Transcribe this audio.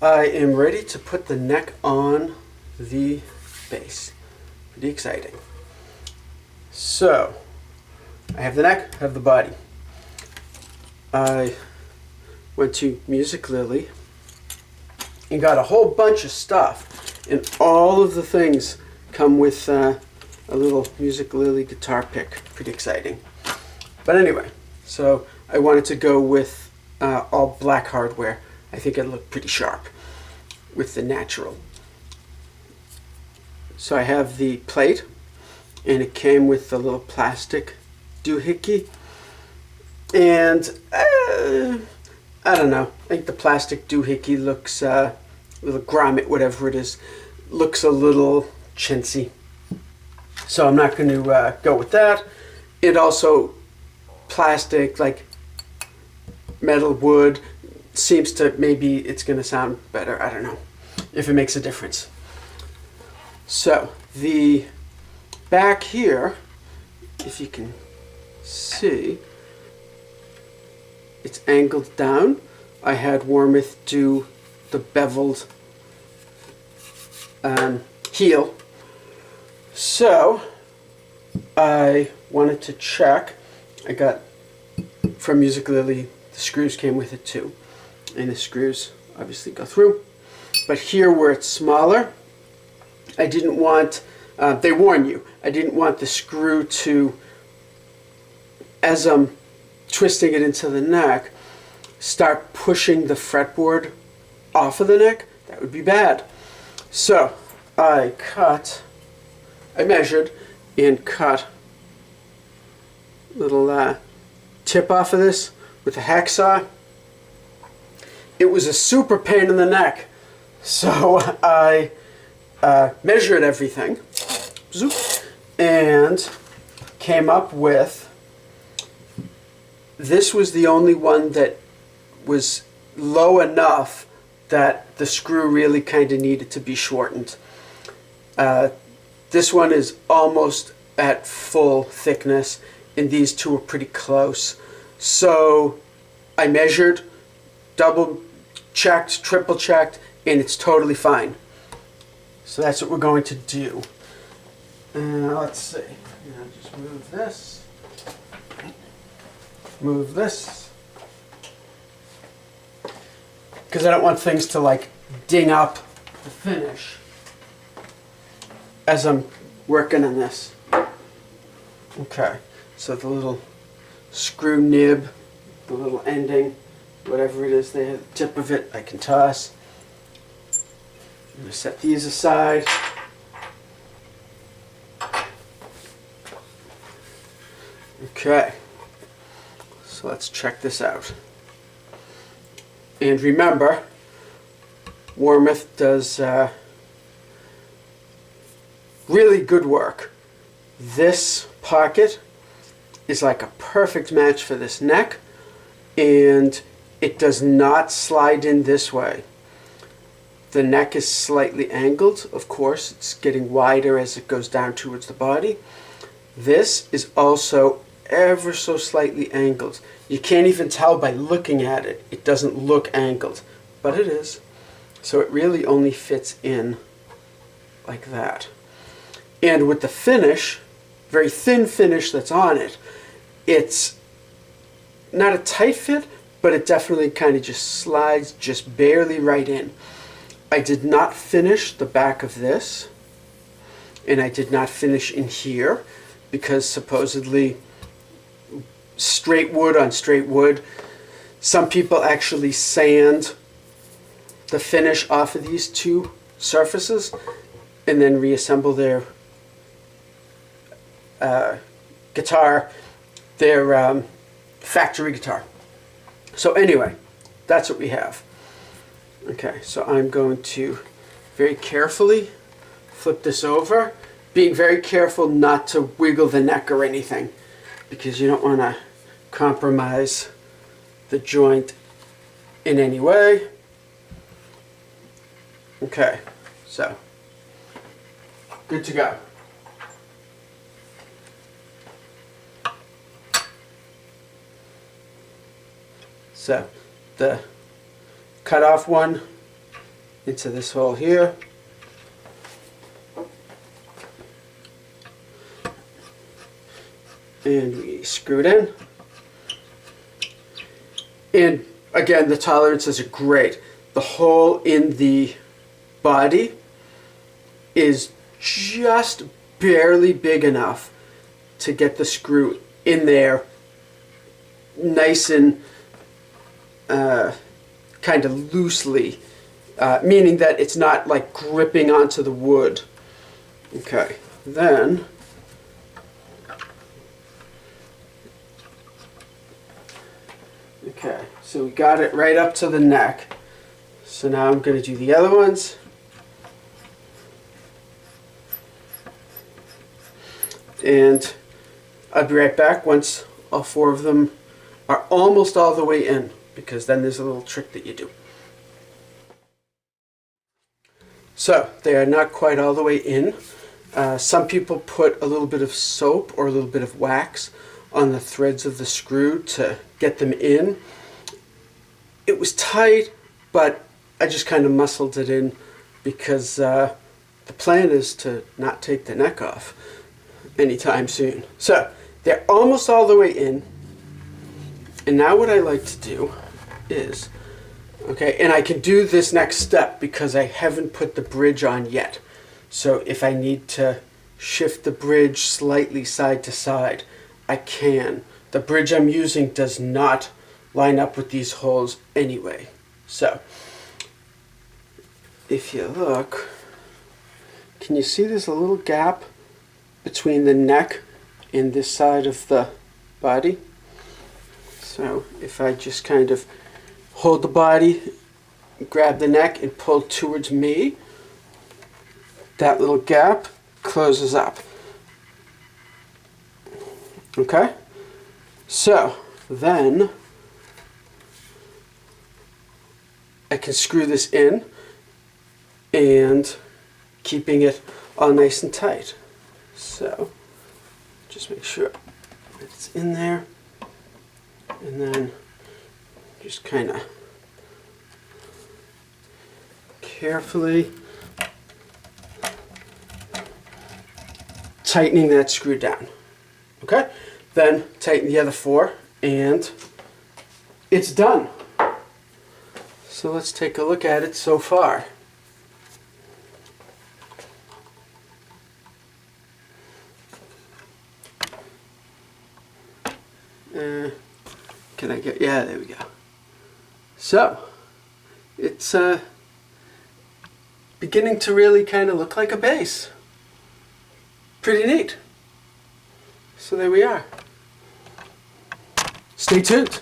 I am ready to put the neck on the base. Pretty exciting. So, I have the neck, I have the body. I went to Music Lily and got a whole bunch of stuff, and all of the things come with a little Music Lily guitar pick. Pretty exciting. But anyway, so I wanted to go with all black hardware. I think it'll look pretty sharp with the natural. So I have the plate, and it came with the little plastic doohickey. And I don't know, I think the plastic doohickey looks, little grommet, whatever it is, looks a little chintzy. So I'm not going to go with that. It also, plastic, like metal, wood, seems to, maybe it's going to sound better. I don't know if it makes a difference. So the back here, if you can see, it's angled down. I had Warmouth do the beveled heel. So I wanted to check. I got from Music Lily, the screws came with it too. And the screws obviously go through. But here where it's smaller, I didn't want, they warn you, I didn't want the screw to, as I'm twisting it into the neck, start pushing the fretboard off of the neck. That would be bad. So I measured and cut a little tip off of this with a hacksaw. It was a super pain in the neck, so I measured everything and came up with, this was the only one that was low enough that the screw really kind of needed to be shortened. This one is almost at full thickness, and these two are pretty close. So I measured, double checked, triple checked, and it's totally fine. So that's what we're going to do. Let's see. Just move this. Move this. Because I don't want things to like ding up the finish as I'm working on this. Okay, so the little screw nib, the little ending, whatever it is, the tip of it, I can toss. I'm going to set these aside. Okay, so let's check this out. And remember, Warmouth does really good work. This pocket is like a perfect match for this neck, and it does not slide in this way. The neck is slightly angled, of course, it's getting wider as it goes down towards the body. This is also ever so slightly angled. You can't even tell by looking at it. It doesn't look angled, but it is. So it really only fits in like that. And with the finish, very thin finish that's on it, it's not a tight fit, but it definitely kind of just slides just barely right in. I did not finish the back of this, and I did not finish in here, because supposedly straight wood on straight wood, some people actually sand the finish off of these two surfaces and then reassemble their guitar, their factory guitar. So anyway, that's what we have. Okay, so I'm going to very carefully flip this over, being very careful not to wiggle the neck or anything, because you don't want to compromise the joint in any way. Okay, so good to go. So the cutoff one into this hole here. And we screw it in. And again, the tolerances are great. The hole in the body is just barely big enough to get the screw in there nice and kind of loosely, meaning that it's not like gripping onto the wood. Okay, then okay, so we got it right up to the neck. So now I'm going to do the other ones. And I'll be right back once all 4 of them are almost all the way in, because then there's a little trick that you do. So they are not quite all the way in. Some people put a little bit of soap or a little bit of wax on the threads of the screw to get them in. It was tight, but I just kind of muscled it in because the plan is to not take the neck off anytime soon. So they're almost all the way in. And now what I like to do is, okay, and I can do this next step because I haven't put the bridge on yet. So if I need to shift the bridge slightly side to side, I can. The bridge I'm using does not line up with these holes anyway. So if you look, can you see there's a little gap between the neck and this side of the body? So if I just kind of hold the body, grab the neck and pull towards me, that little gap closes up. Okay? So then I can screw this in and keeping it all nice and tight. So just make sure it's in there, and then just kind of carefully tightening that screw down. Okay? Then tighten the other 4 and it's done. So let's take a look at it so far. Can I get, yeah, there we go. So it's beginning to really kind of look like a base. Pretty neat. So there we are. Stay tuned.